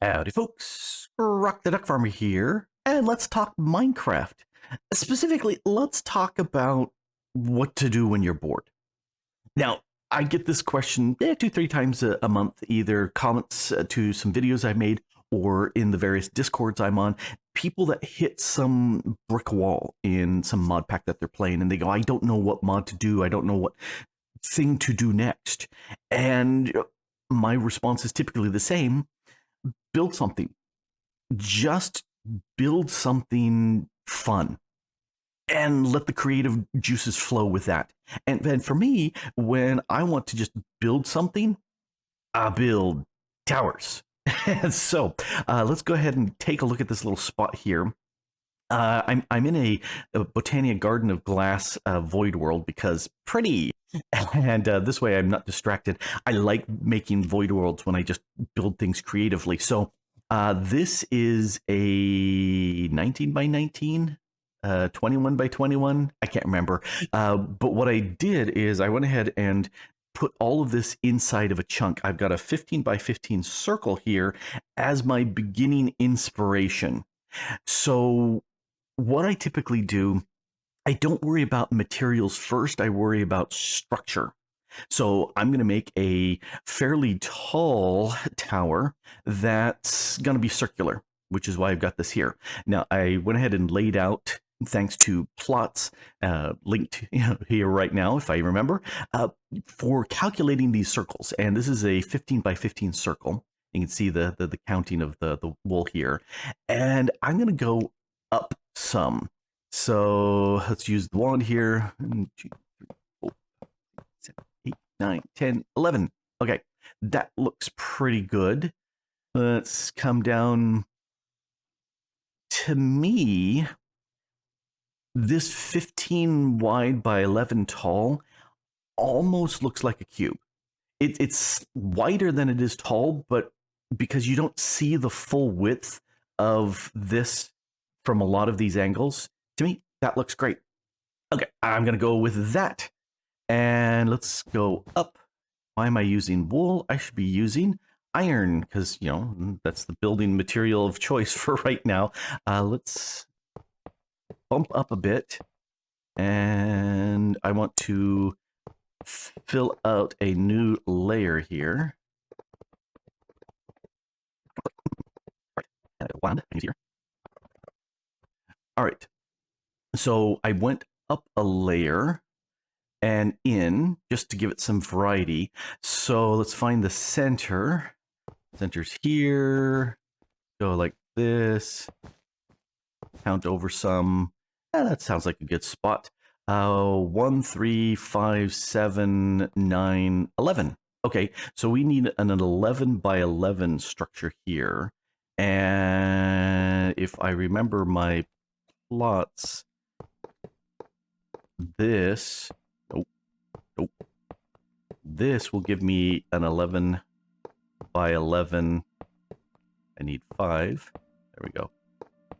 Howdy folks, Rock the Duck Farmer here, and let's talk Minecraft. Specifically, let's talk about what to do when you're bored. Now, I get this question 2-3 times a month, either comments to some videos I made or in the various discords I'm on. People that hit some brick wall in some mod pack that they're playing, and they go, I don't know what mod to do, I don't know what thing to do next. And my response is typically the same: build something. Just build something fun and let the creative juices flow with that. And for me, when I want to just build something, I build towers. So let's go ahead and take a look at this little spot here. I'm in a Botania Garden of Glass void world because pretty, and this way I'm not distracted. I like making void worlds when I just build things creatively. So this is a 19 by 19, 21 by 21. I can't remember. But what I did is I went ahead and put all of this inside of a chunk. I've got a 15 by 15 circle here as my beginning inspiration. So what I typically do, I don't worry about materials first, I worry about structure. So I'm going to make a fairly tall tower that's going to be circular, which is why I've got this here. Now, I went ahead and laid out, thanks to plots linked here right now, if I remember, for calculating these circles. And this is a 15 by 15 circle. You can see the counting of the wool here. And I'm going to go up some. So let's use the wand here. 1, 2, 3, 4, 5, 6, 7, 8, 9, 10, 11. Okay, that looks pretty good. Let's come down. To me, this 15 wide by 11 tall almost looks like a cube. It's wider than it is tall, but because you don't see the full width of this from a lot of these angles, to me, that looks great. Okay, I'm going to go with that. And let's go up. Why am I using wool? I should be using iron because, that's the building material of choice for right now. Let's bump up a bit. And I want to fill out a new layer here. Wand, easier. All right. So I went up a layer and in just to give it some variety. So let's find the center. Center's here. Go like this. Count over some. That sounds like a good spot. 1, 3, 5, 7, 9, 11. Okay, so we need an 11 by 11 structure here. And if I remember my plots, this, this will give me an 11 by 11. I need 5. There we go.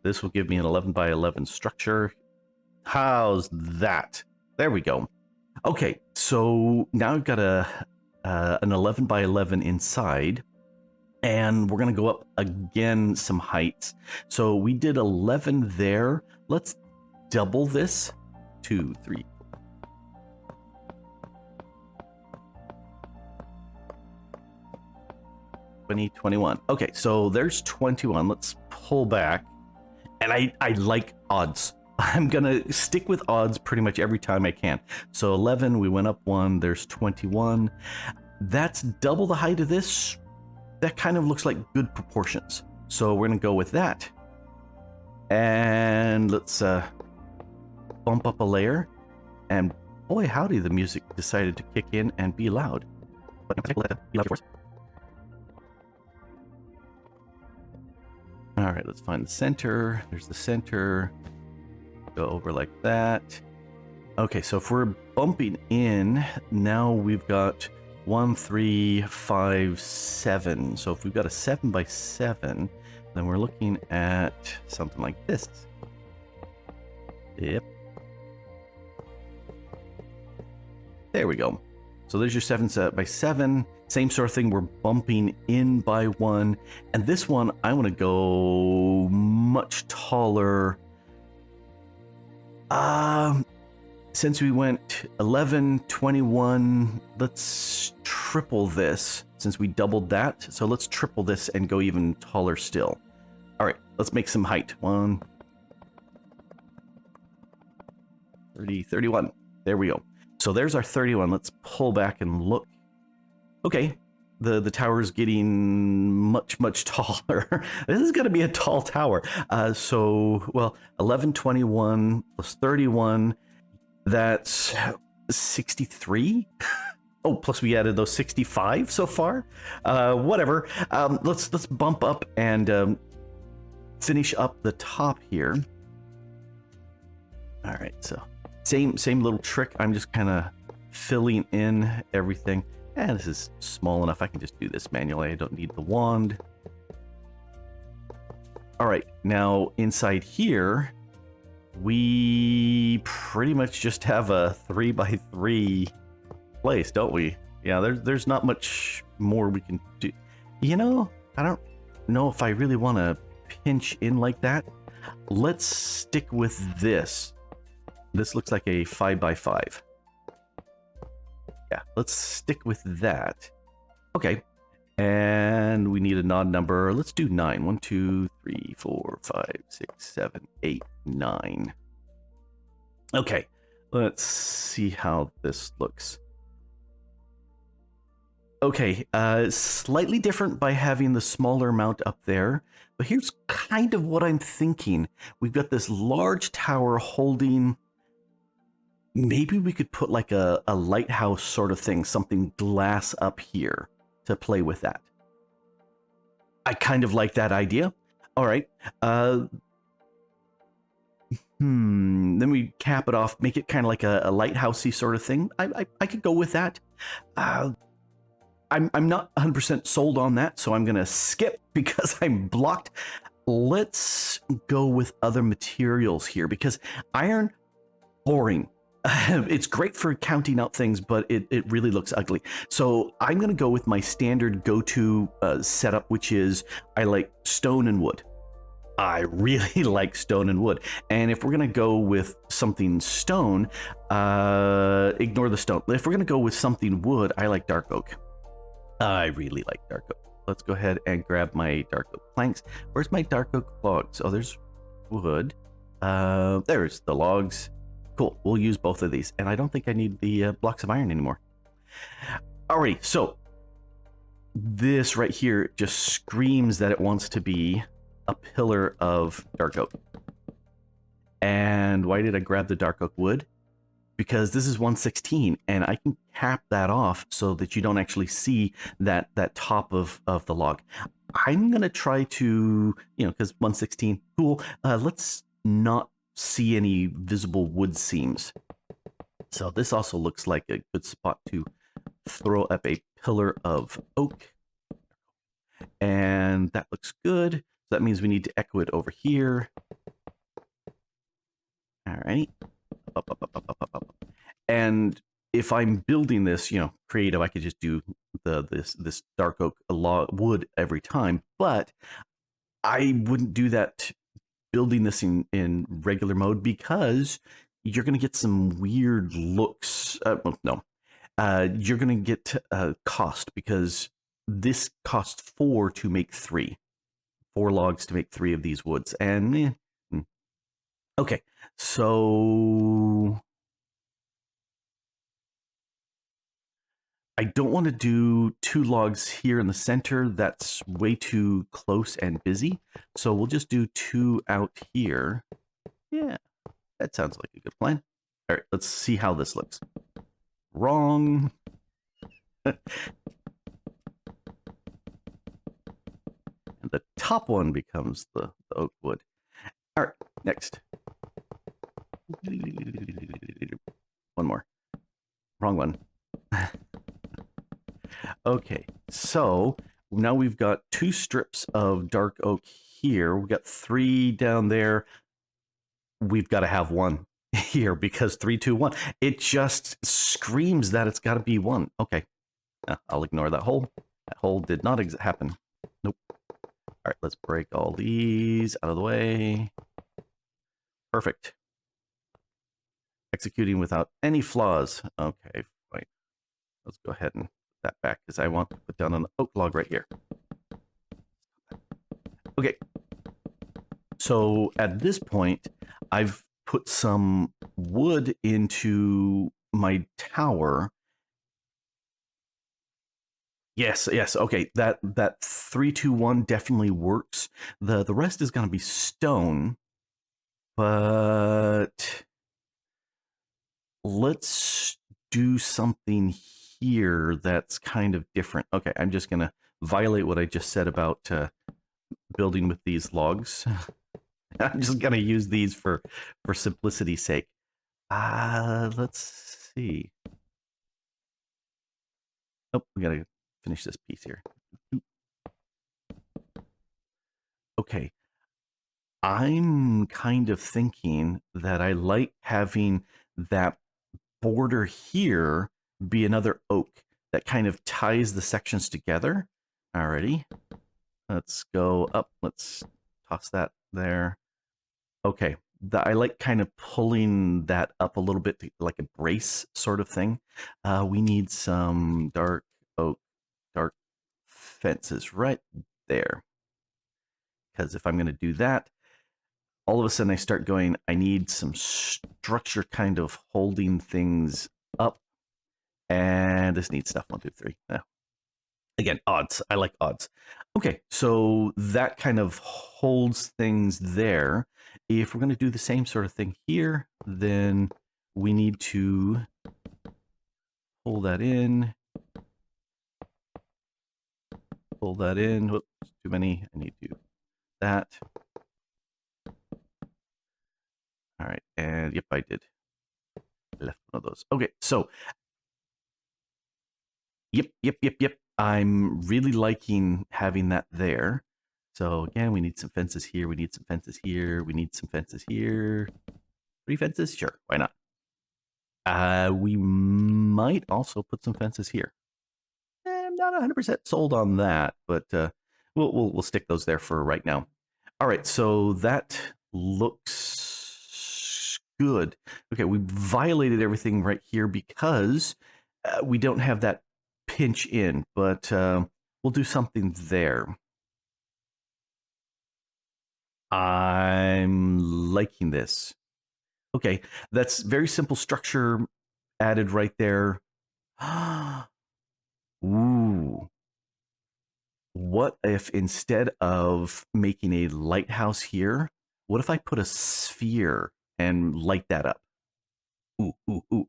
This will give me an 11 by 11 structure. How's that? There we go. Okay, so now I've got an 11 by 11 inside, and we're going to go up again some heights. So we did 11 there. Let's double this. 2, 3, 20, 21. Okay, so there's 21. Let's pull back. And I like odds. I'm going to stick with odds pretty much every time I can. So 11, we went up 1, there's 21. That's double the height of this. That kind of looks like good proportions. So we're going to go with that. And let's bump up a layer. And boy, howdy, the music decided to kick in and be loud. But let it be loud for us. All right, let's find the center. There's the center. Go over like that. Okay, so if we're bumping in, now we've got 1, 3, 5, 7. So if we've got a 7 by 7, then we're looking at something like this. Yep. There we go. So there's your 7 by 7. Same sort of thing, we're bumping in by one. And this one, I want to go much taller. Since we went 11, 21, let's triple this since we doubled that. So let's triple this and go even taller still. All right, let's make some height. 1, 30, 31. There we go. So there's our 31. Let's pull back and look. Okay, the tower's getting much taller. This is going to be a tall tower. Well, 11, 21 plus 31. That's 63. Oh, plus we added those 65 so far. Whatever. Let's bump up and finish up the top here. All right, so same little trick. I'm just kind of filling in everything. And this is small enough. I can just do this manually. I don't need the wand. All right, now inside here, we pretty much just have a 3x3 place, don't we? Yeah, there's not much more we can do. You know, I don't know if I really want to pinch in like that. Let's stick with this. This looks like a 5x5. Yeah, let's stick with that. Okay, and we need an odd number. Let's do 9. 1, 2, 3, 4, 5, 6, 7, 8, 9. Okay, let's see how this looks. Okay, slightly different by having the smaller amount up there, but here's kind of what I'm thinking. We've got this large tower holding... Maybe we could put like a lighthouse sort of thing, something glass up here to play with that. I kind of like that idea. All right. Then we cap it off, make it kind of like a lighthousey sort of thing. I could go with that. I'm not 100% sold on that, so I'm going to skip because I'm blocked. Let's go with other materials here because iron, boring. It's great for counting out things, but it really looks ugly. So I'm going to go with my standard go-to setup, which is I like stone and wood. I really like stone and wood. And if we're going to go with something stone, ignore the stone. If we're going to go with something wood, I like dark oak. I really like dark oak. Let's go ahead and grab my dark oak planks. Where's my dark oak logs? Oh, there's wood. There's the logs. Cool, we'll use both of these. And I don't think I need the blocks of iron anymore. Alrighty, so this right here just screams that it wants to be a pillar of dark oak. And why did I grab the dark oak wood? Because this is 116 and I can cap that off so that you don't actually see that top of the log. I'm gonna try to, because 116, cool. Let's not see any visible wood seams. So this also looks like a good spot to throw up a pillar of oak. And that looks good. So that means we need to echo it over here. All right. Up. And if I'm building this, creative, I could just do this dark oak wood every time, but I wouldn't do that building this in regular mode because you're going to get some weird looks. You're going to get cost because this costs 4 to make 3. 4 logs to make 3 of these woods. And okay, so I don't want to do 2 logs here in the center. That's way too close and busy. So we'll just do 2 out here. Yeah, that sounds like a good plan. All right, let's see how this looks. Wrong. And the top one becomes the oak wood. All right, next. One more. Wrong one. Okay, so now we've got 2 strips of dark oak here. We've got 3 down there. We've got to have 1 here because 3, 2, 1. It just screams that it's got to be 1. Okay, I'll ignore that hole. That hole did not happen. Nope. All right, let's break all these out of the way. Perfect. Executing without any flaws. Okay, wait. Let's go ahead and put that back because I want to put down an oak log right here. Okay. So at this point, I've put some wood into my tower. Yes, yes. Okay, that 3-2-1 definitely works. The rest is going to be stone, but let's do something here that's kind of different. Okay, I'm just going to violate what I just said about building with these logs. I'm just going to use these for simplicity's sake. Let's see. Oh, we got to finish this piece here. Okay. I'm kind of thinking that I like having that border here be another oak that kind of ties the sections together. Alrighty. Let's go up. Let's toss that there. Okay. I like kind of pulling that up a little bit to, like a brace sort of thing. We need some dark oak, dark fences right there. Because if I'm going to do that, all of a sudden I start going, I need some structure kind of holding things up. And this needs stuff 1, 2, 3. Yeah. Again, odds. I like odds. Okay, so that kind of holds things there. If we're going to do the same sort of thing here, then we need to pull that in. Pull that in. Whoops, too many. I need to do that. All right, and yep, I did. I left one of those. Okay, so yep. I'm really liking having that there. So again, we need some fences here. We need some fences here. We need some fences here. 3 fences? Sure, why not? We might also put some fences here. I'm not 100% sold on that, but we'll stick those there for right now. All right, so that looks good. Okay, we violated everything right here because we don't have that pinch in, but we'll do something there. I'm liking this. Okay, that's very simple structure added right there. Ooh. What if instead of making a lighthouse here, what if I put a sphere and light that up? Ooh.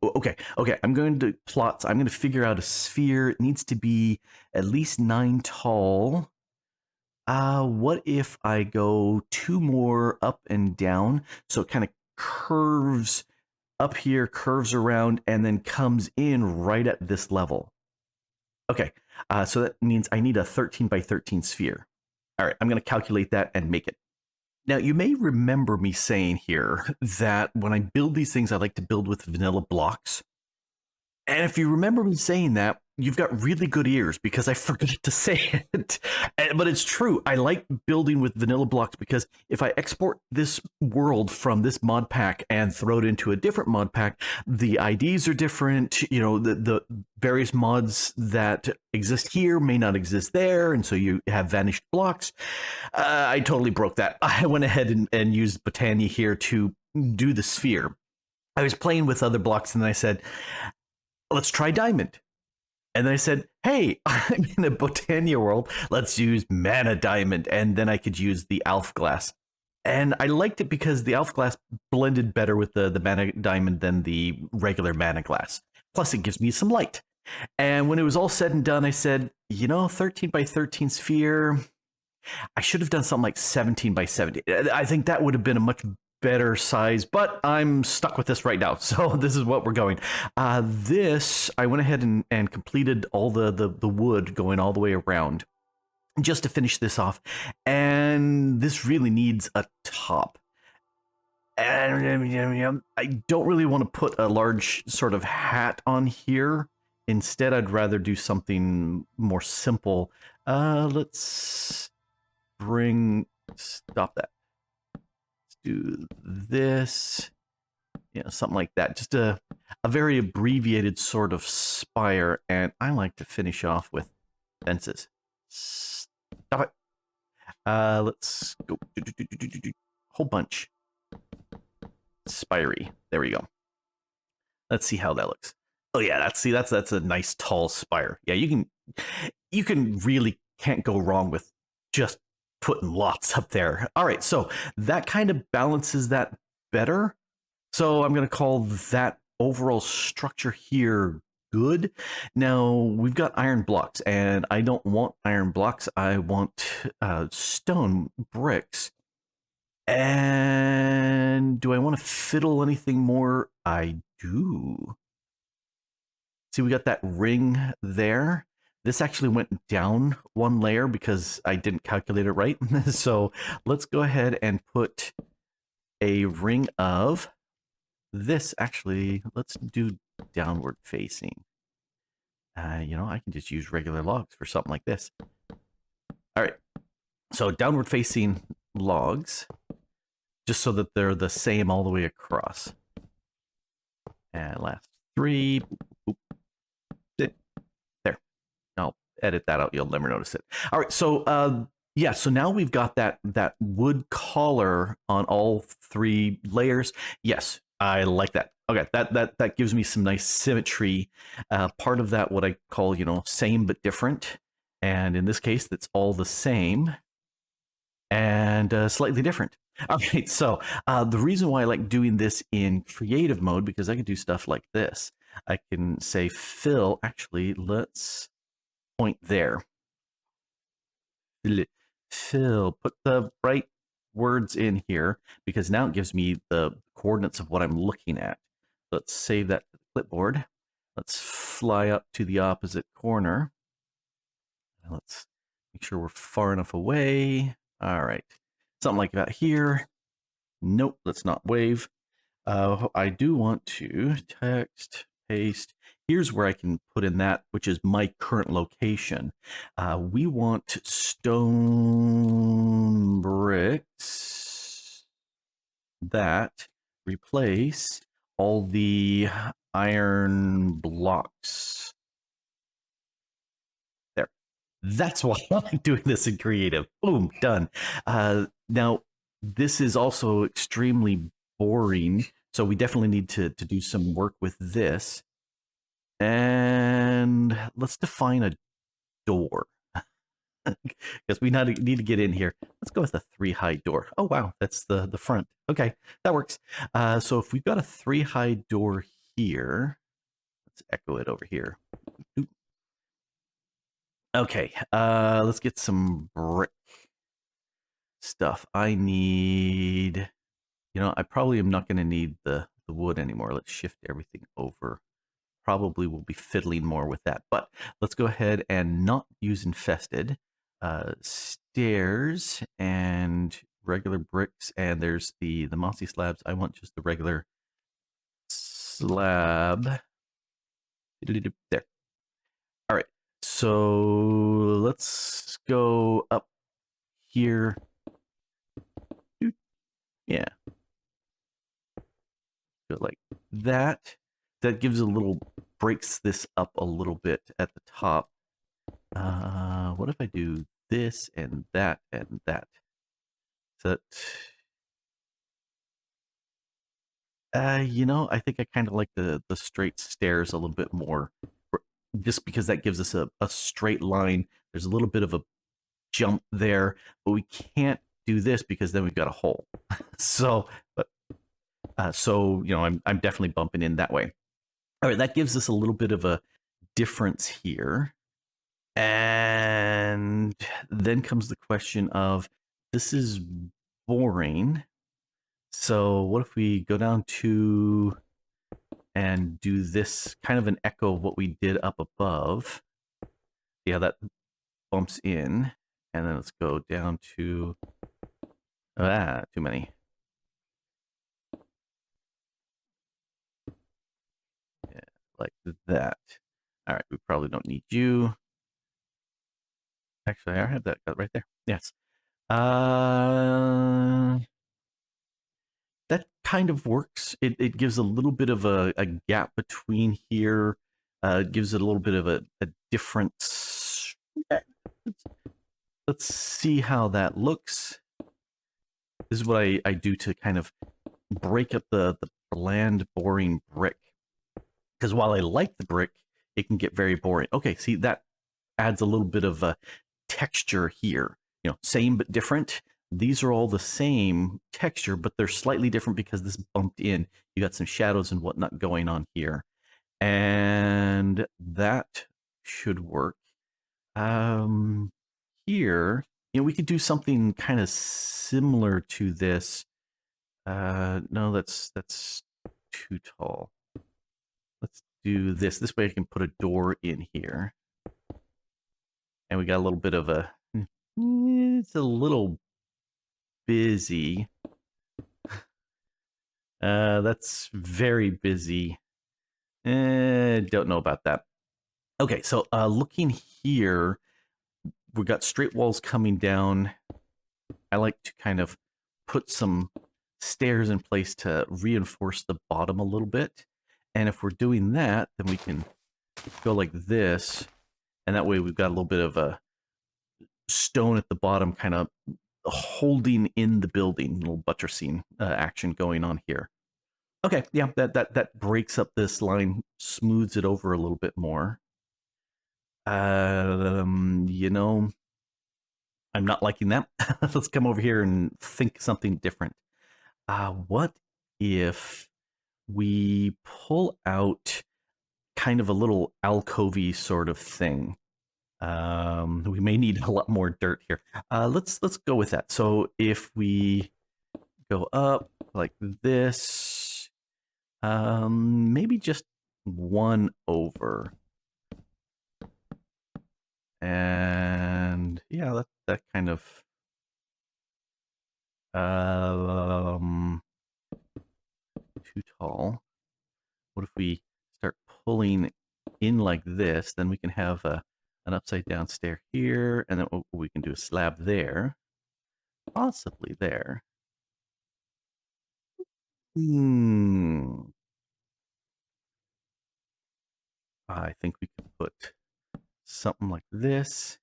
Okay. I'm going to plot. I'm going to figure out a sphere. It needs to be at least 9 tall. What if I go 2 more up and down? So it kind of curves up here, curves around, and then comes in right at this level. Okay, so that means I need a 13 by 13 sphere. All right, I'm going to calculate that and make it. Now, you may remember me saying here that when I build these things, I like to build with vanilla blocks. And if you remember me saying that, you've got really good ears because I forgot to say it. But it's true. I like building with vanilla blocks because if I export this world from this mod pack and throw it into a different mod pack, the IDs are different. You know, the various mods that exist here may not exist there. And so you have vanished blocks. I totally broke that. I went ahead and used Botania here to do the sphere. I was playing with other blocks and then I said, let's try diamond. And then I said, hey, I'm in a Botania world. Let's use mana diamond. And then I could use the Alf glass. And I liked it because the Alf glass blended better with the mana diamond than the regular mana glass. Plus, it gives me some light. And when it was all said and done, I said, 13 by 13 sphere, I should have done something like 17 by 70. I think that would have been a much better size, but I'm stuck with this right now. So this is what we're going. This, I went ahead and completed all the wood going all the way around just to finish this off. And this really needs a top. And I don't really want to put a large sort of hat on here. instead, I'd rather do something more simple. Let's stop that. Let's do this. Something like that. Just a very abbreviated sort of spire, and I like to finish off with fences. Stop it. Let's go. Whole bunch. Spiry. There we go. Let's see how that looks. Oh yeah, that's a nice tall spire. Yeah, you can really can't go wrong with just putting lots up there. All right, so that kind of balances that better. So I'm going to call that overall structure here good. Now we've got iron blocks, and I don't want iron blocks. I want stone bricks. And do I want to fiddle anything more? I do. See, we got that ring there. This actually went down one layer because I didn't calculate it right. So let's go ahead and put a ring of this. Actually, let's do downward facing. I can just use regular logs for something like this. All right. So downward facing logs, just so that they're the same all the way across. And last 3. There. I'll edit that out. You'll never notice it. All right. So yeah. So now we've got that wood collar on all 3 layers. Yes, I like that. Okay, that gives me some nice symmetry. Part of that, what I call same but different, and in this case, that's all the same and slightly different. All right. So the reason why I like doing this in creative mode, because I can do stuff like this. I can say fill. Actually, let's point there. Fill. Put the right words in here, because now it gives me the coordinates of what I'm looking at. Let's save that to the clipboard. Let's fly up to the opposite corner. Let's make sure we're far enough away. All right. Something like that here. Nope, let's not wave. I do want to text, paste. Here's where I can put in that, which is my current location. We want stone bricks that replace all the iron blocks. There. That's why I like doing this in creative. Boom, done. Now, this is also extremely boring, so we definitely need to do some work with this. And let's define a door, because we need to get in here. Let's go with a 3 high door. Oh wow, that's the front. Okay, that works. So if we've got a 3 high door here, let's echo it over here. Okay, let's get some brick stuff. I need, I probably am not going to need the wood anymore. Let's shift everything over. Probably will be fiddling more with that, but let's go ahead and not use infested. Stairs and regular bricks, and there's the mossy slabs. I want just the regular slab. There. All right, so let's go up here. Yeah, go like that. That gives a little, breaks this up a little bit at the top. What if I do this and that and that? So that, I think I kind of like the straight stairs a little bit more, just because that gives us a straight line. There's a little bit of a jump there, but we can't do this because then we've got a hole. So, but I'm definitely bumping in that way. All right, that gives us a little bit of a difference here. And then comes the question of, this is boring. So what if we go down to and do this kind of an echo of what we did up above? See how that bumps in. And then let's go down to, too many. Yeah, like that. All right, we probably don't need you. Actually, I have that right there. Yes. That kind of works. It gives a little bit of a gap between here. Gives it a little bit of a difference. Let's see how that looks. This is what I do to kind of break up the bland, boring brick. Because while I like the brick, it can get very boring. Okay, see, that adds a little bit of a texture here. You know, same but different. These are all the same texture, but they're slightly different because this bumped in. You got some shadows and whatnot going on here. And that should work. Here, you know, we could do something kind of similar to this. No, that's too tall. Let's do this. This way I can put a door in here. And we got a little bit of a, it's a little busy. That's very busy. Don't know about that. Okay, so looking here, we got straight walls coming down. I like to kind of put some stairs in place to reinforce the bottom a little bit. And if we're doing that, then we can go like this. And that way we've got a little bit of a stone at the bottom kind of holding in the building, a little buttressing action going on here. Okay, yeah, that breaks up this line, smooths it over a little bit more. You know, I'm not liking that. Let's come over here and think something different. What if we pull out kind of a little alcovey sort of thing? We may need a lot more dirt here. Let's go with that. So if we go up like this, maybe just one over. And yeah, that kind of too tall. What if we start pulling in like this? Then we can have an upside down stair here, and then we can do a slab there, possibly there. I think we could put something like this.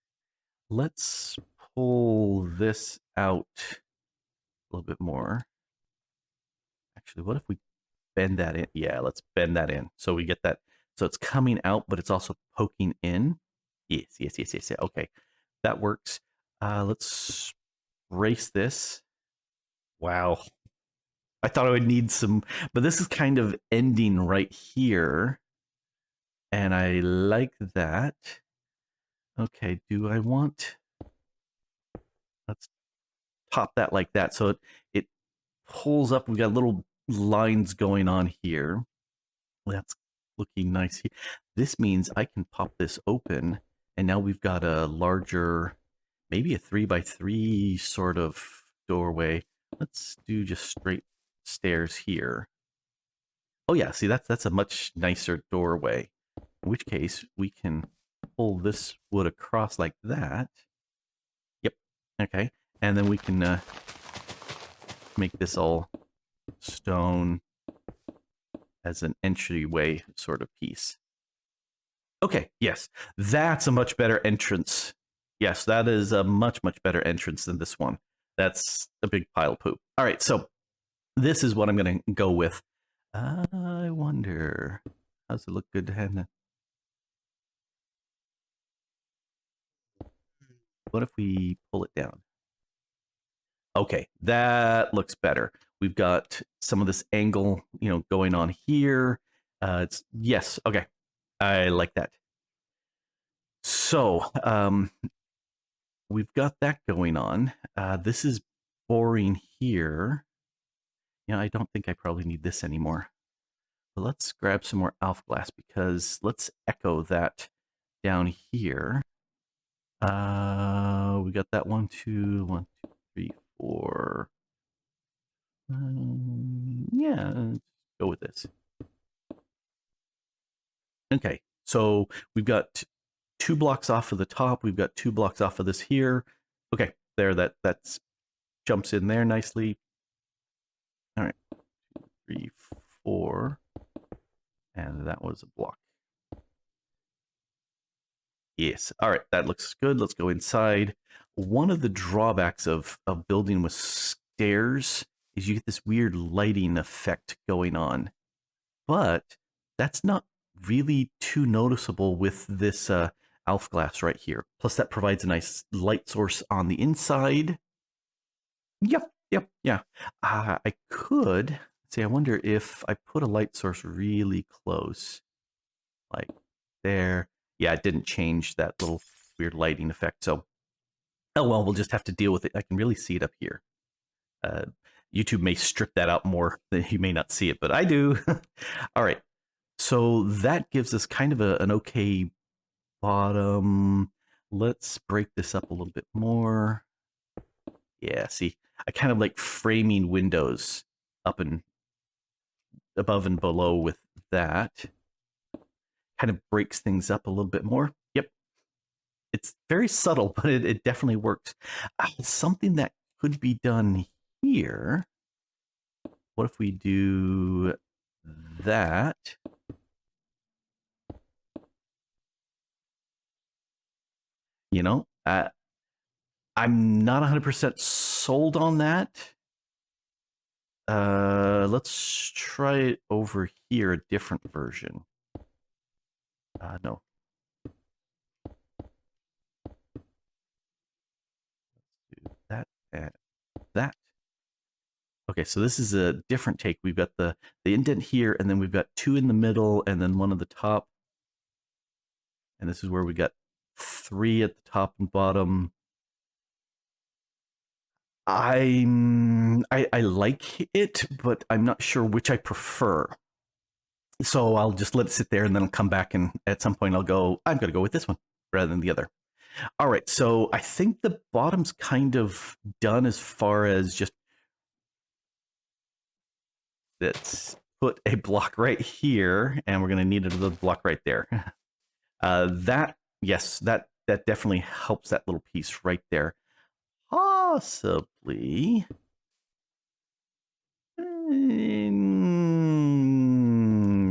Let's pull this out a little bit more. Actually, what if we bend that in? Yeah, let's bend that in. So we get that. So it's coming out, but it's also poking in. Yes. Yeah. Okay, that works. Let's race this. Wow. I thought I would need some, but this is kind of ending right here. And I like that. Okay, do I want... Let's top that like that. So it pulls up. We've got little lines going on here. That's looking nice here. This means I can pop this open, and now we've got a larger, maybe a 3x3 sort of doorway. Let's do just straight stairs here. Oh yeah, see, that's a much nicer doorway. In which case, we can pull this wood across like that. Yep, okay. And then we can make this all stone as an entryway sort of piece. Okay, yes, that's a much better entrance. Yes, that is a much better entrance than this one. That's a big pile of poop. All right, so this is what I'm going to go with. I wonder, how's it look good to have? What if we pull it down? Okay, that looks better. We've got some of this angle, you know, going on here. It's yes, okay. I like that. So, we've got that going on. This is boring here. You know, I don't think I probably need this anymore. But let's grab some more alpha glass because let's echo that down here. We got that 1, 2, 1, 2, 3, 4. Yeah, let's go with this. Okay, So we've got 2 blocks off of the top. We've got 2 blocks off of this here. Okay, there, that's jumps in there nicely. All right, 3, 4, and that was a block. Yes. All right, that looks good. Let's go inside. One of the drawbacks of building with stairs is you get this weird lighting effect going on, but that's not really too noticeable with this ALF glass right here. Plus, that provides a nice light source on the inside. Yep, yep, yeah. I could see. I wonder if I put a light source really close, like there. Yeah, it didn't change that little weird lighting effect. So, oh well, we'll just have to deal with it. I can really see it up here. Uh, YouTube may strip that out more. You may not see it, but I do. All right. So that gives us kind of an okay bottom. Let's break this up a little bit more. Yeah, see, I kind of like framing windows up and above and below with that. Kind of breaks things up a little bit more. Yep. It's very subtle, but it definitely works. Something that could be done here. What if we do that? You know, I'm not 100% sold on that. Let's try it over here, a different version. No. Let's do that and that. Okay, so this is a different take. We've got the indent here, and then we've got 2 in the middle, and then 1 at the top. And this is where we got 3 at the top and bottom. I like it, but I'm not sure which I prefer. So I'll just let it sit there, and then I'll come back, and at some point I'll go, I'm going to go with this one rather than the other. All right, so I think the bottom's kind of done as far as just let's put a block right here, and we're going to need another block right there. That, yes, that definitely helps that little piece right there. Possibly.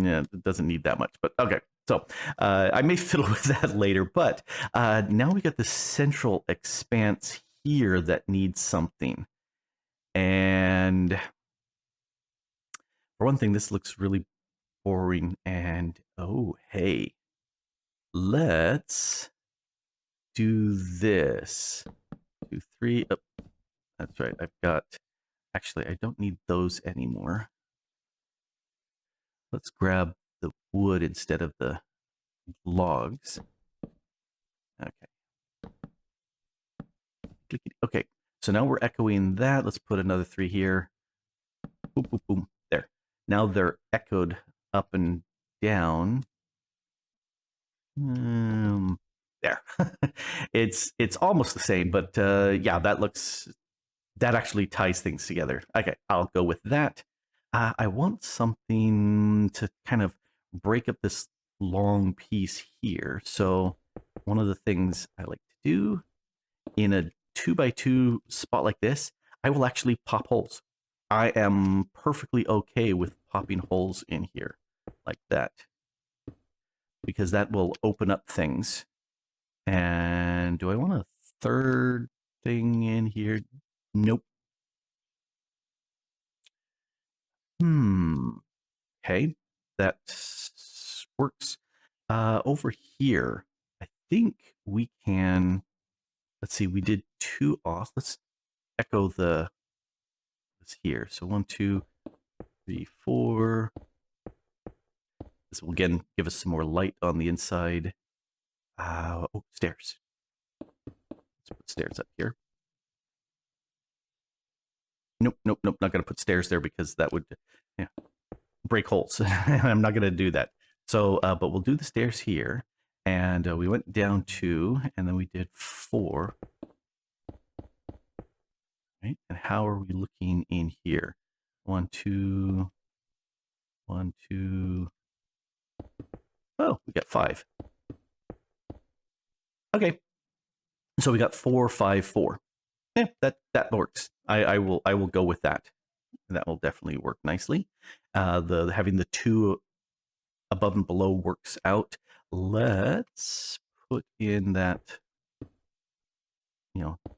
Yeah, it doesn't need that much, but okay. So I may fiddle with that later, but now we got the central expanse here that needs something. And for one thing, this looks really boring. And oh, hey, let's do this. 2, 3. Oh, that's right. I've got, actually, I don't need those anymore. Let's grab the wood instead of the logs. Okay. Okay. So now we're echoing that. Let's put another 3 here. Boom, boom, boom. There. Now they're echoed up and down. There. It's almost the same, but yeah, that actually ties things together. Okay, I'll go with that. I want something to kind of break up this long piece here. So one of the things I like to do in a 2x2 spot like this, I will actually pop holes. I am perfectly okay with popping holes in here like that, because that will open up things. And do I want a third thing in here? Nope. Okay, that works. Over here, I think we can, let's see, we did 2 off. Let's echo this here. So 1, 2, 3, 4. This will again give us some more light on the inside. Oh, stairs. Let's put stairs up here. Nope, nope, nope. Not going to put stairs there because that would break holes. I'm not going to do that. So, but we'll do the stairs here. And we went down 2, and then we did 4. Right? And how are we looking in here? 1, 2, 1, 2. Oh, we got 5. Okay, so we got 4, 5, 4. Yeah, that works. I will go with that. That will definitely work nicely. The having the 2 above and below works out. Let's put in that,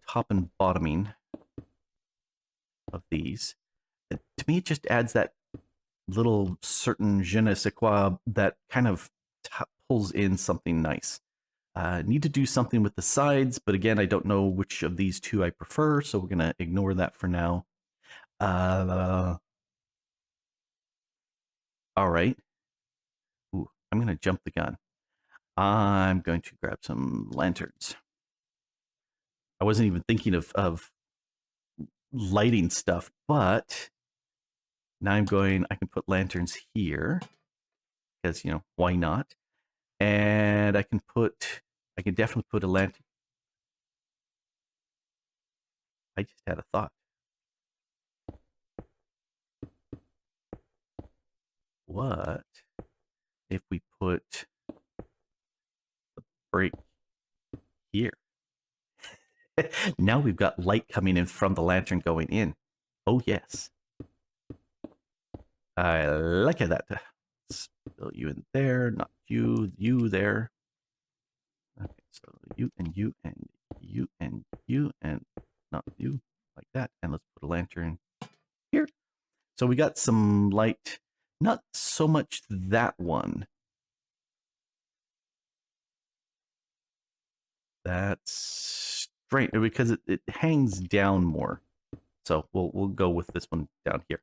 top and bottoming of these. To me, it just adds that little certain je ne sais quoi that kind of pulls in something nice. Need to do something with the sides, but again, I don't know which of these 2 I prefer, so we're going to ignore that for now. All right. Ooh, I'm going to jump the gun. I'm going to grab some lanterns. I wasn't even thinking of lighting stuff, but now I can put lanterns here because, why not? And I can definitely put a lantern. I just had a thought. What if we put the break here? Now we've got light coming in from the lantern going in. Oh, yes. I like that. Still you in there, not you, you there. Okay, so you and you and you and you and not you, like that. And let's put a lantern here. So we got some light, not so much that one. That's strange because it hangs down more. So we'll go with this one down here.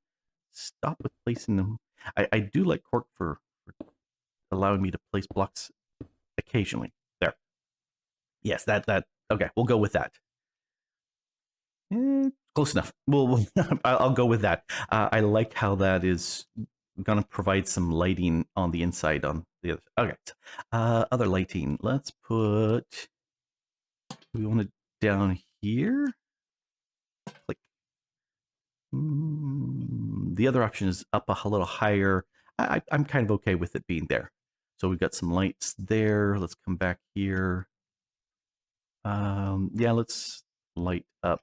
Stop with placing them. I do like Cork for allowing me to place blocks occasionally. There. Yes, that okay, we'll go with that. Close enough. I'll go with that. I like how that is going to provide some lighting on the inside on the other. Okay. Other lighting. Let's put. We want it down here. Click. The other option is up a little higher. I'm kind of okay with it being there. So we've got some lights there. Let's come back here. Yeah, let's light up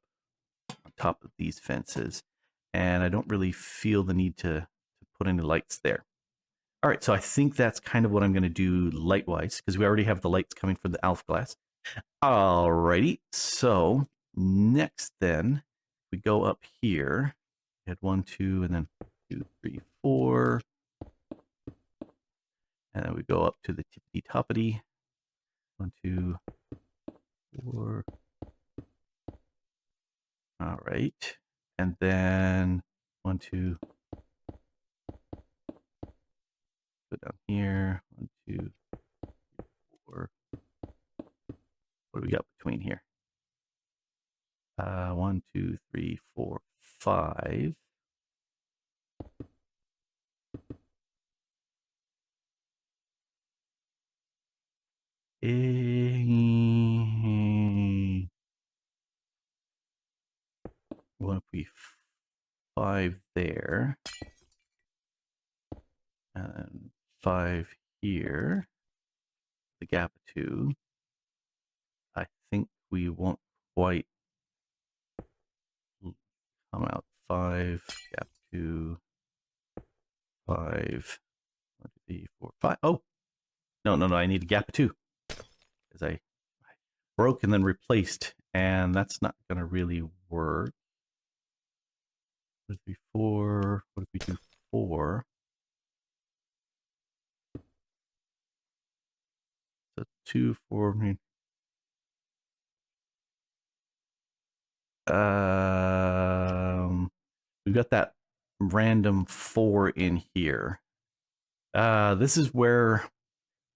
on top of these fences. And I don't really feel the need to put any lights there. All right, so I think that's kind of what I'm going to do light-wise, because we already have the lights coming from the ALF glass. All righty, so next then, we go up here. We had 1, 2, and then 2, 3, 4. And then we go up to the tippity-toppity. 1, 2, 4. All right, and then 1, 2. Go down here. 1, 2, 4. What do we got between here? 1, 2, 3, 4, 5. What if we 5 there, and 5 here, the gap 2. I think we won't quite come out 5, gap 2, 5, 1, 2, 3, 4, 5. Oh, no, I need a gap 2 because I broke and then replaced, and that's not going to really work. 1, 2, 3, 4. What if we do 4? So 2, 4. We've got that random 4 in here. This is where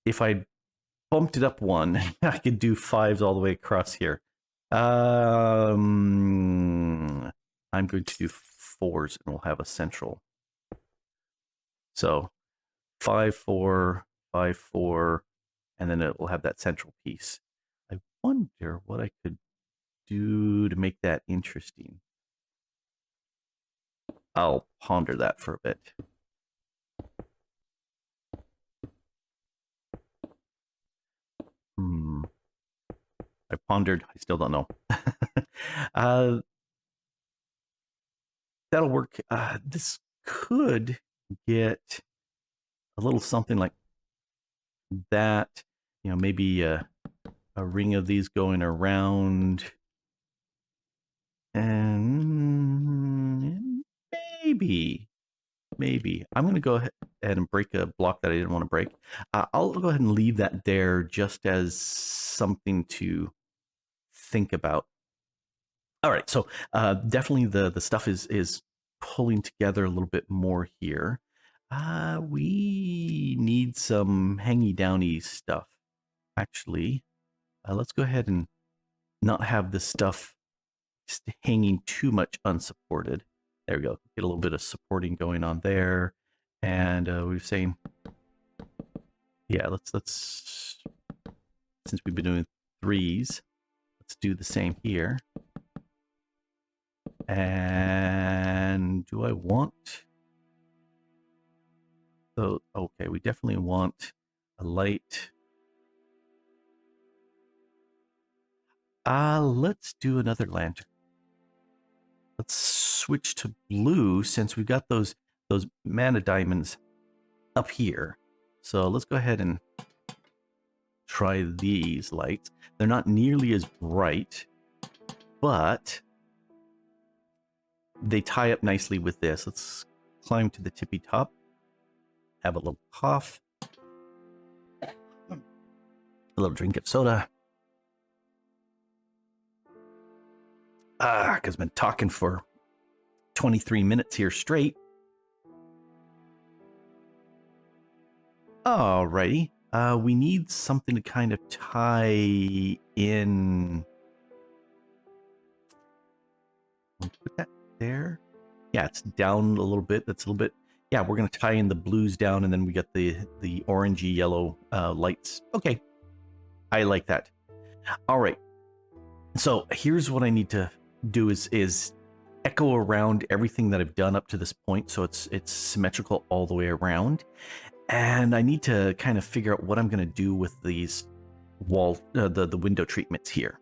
if I bumped it up 1, I could do 5s all the way across here. I'm going to do 4s and we'll have a central. So 5, 4, 5, 4, and then it will have that central piece. I wonder what I could do to make that interesting. I'll ponder that for a bit. I pondered. I still don't know. That'll work. This could get a little something like that. Maybe a ring of these going around. And maybe I'm going to go ahead and break a block that I didn't want to break. I'll go ahead and leave that there just as something to think about. All right, so definitely the stuff is pulling together a little bit more here. We need some hangy downy stuff. Actually, let's go ahead and not have this stuff hanging too much unsupported. There we go. Get a little bit of supporting going on there. And we were saying, yeah, let's since we've been doing threes, let's do the same here. And do I want... So, okay, we definitely want a light. Let's do another lantern. Let's switch to blue since we've got those mana diamonds up here. So let's go ahead and try these lights. They're not nearly as bright, but they tie up nicely with this. Let's climb to the tippy top. Have a little cough. A little drink of soda. Because I've been talking for 23 minutes here straight. Alrighty. We need something to kind of tie in. Put that there. Yeah, it's down a little bit. That's a little bit. Yeah, we're going to tie in the blues down, and then we got the orangey yellow lights. Okay. I like that. All right. So here's what I need to do is echo around everything that I've done up to this point, so it's symmetrical all the way around. And I need to kind of figure out what I'm going to do with these wall, the window treatments here.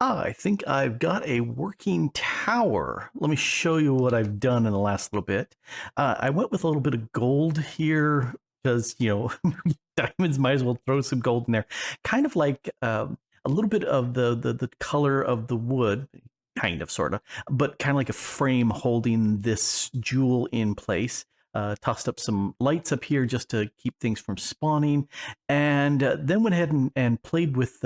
I think I've got a working tower. Let me show you what I've done in the last little bit. I went with a little bit of gold here because, diamonds, might as well throw some gold in there. Kind of like a little bit of the color of the wood, kind of, sort of, but kind of like a frame holding this jewel in place. Tossed up some lights up here just to keep things from spawning, and then went ahead and played with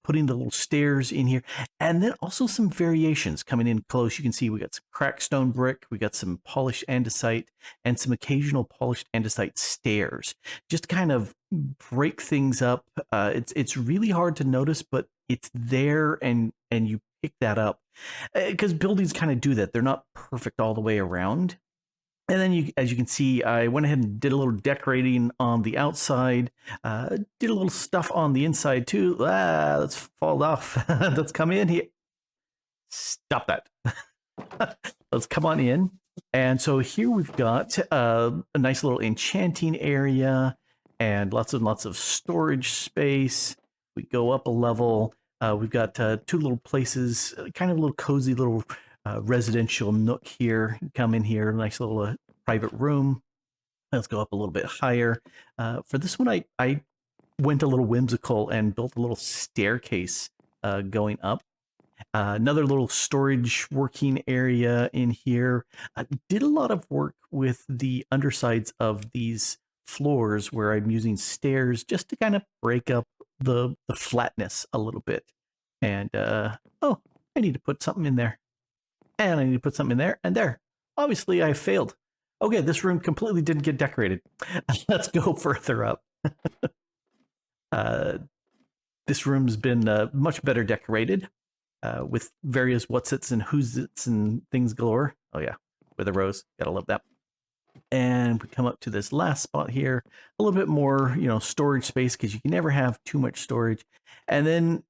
putting the little stairs in here, and then also some variations coming in close. You can see we got some cracked stone brick, we got some polished andesite, and some occasional polished andesite stairs, just to kind of break things up. It's really hard to notice, but it's there, and you pick that up because buildings kind of do that. They're not perfect all the way around. And then, as you can see, I went ahead and did a little decorating on the outside, did a little stuff on the inside too. Let's fall off. Let's come in here. Stop that. Let's come on in. And so here we've got a nice little enchanting area and lots of storage space. We go up a level. We've got two little places, kind of a little cozy little residential nook here. Come in here, nice little private room. Let's go up a little bit higher. For this one, I went a little whimsical and built a little staircase going up. Another little storage working area in here. Did a lot of work with the undersides of these floors where I'm using stairs just to kind of break up the flatness a little bit. And oh, I need to put something in there. And I need to put something in there, and there. Obviously, I failed. Okay, this room completely didn't get decorated. Let's go further up. This room's been much better decorated with various what's-its and who's-its and things galore. Oh yeah, with a rose. Gotta love that. And we come up to this last spot here. A little bit more, storage space, because you can never have too much storage. And then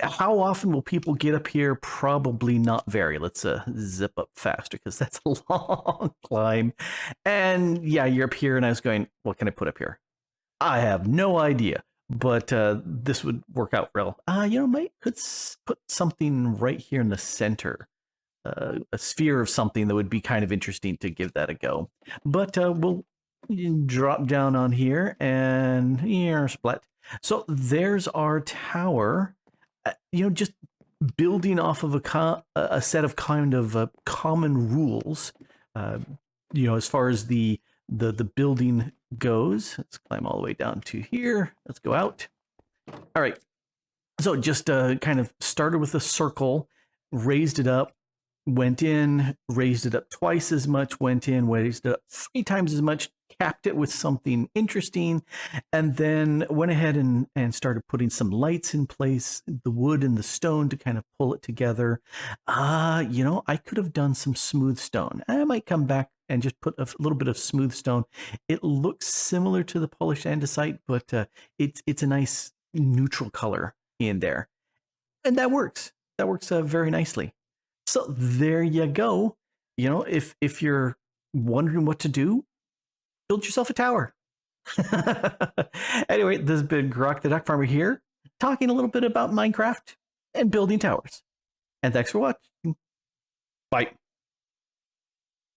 how often will people get up here? Probably not very. Let's zip up faster because that's a long climb. And yeah, you're up here, and I was going, what can I put up here? I have no idea. but this would work out real. Might could put something right here in the center, a sphere of something that would be kind of interesting to give that a go. But we'll drop down on here and here split. So there's our tower. Just building off of a set of kind of common rules. As far as the building goes. Let's climb all the way down to here. Let's go out. All right. So just kind of started with a circle, raised it up, went in, raised it up twice as much, went in, raised it up 3 times as much, capped it with something interesting, and then went ahead and started putting some lights in place, the wood and the stone to kind of pull it together. I could have done some smooth stone. I might come back and just put a little bit of smooth stone. It looks similar to the polished andesite, but it's a nice neutral color in there. And that works. That works very nicely. So there you go. If you're wondering what to do, build yourself a tower. Anyway, this has been Grok the Duck Farmer here, talking a little bit about Minecraft and building towers. And thanks for watching. Bye.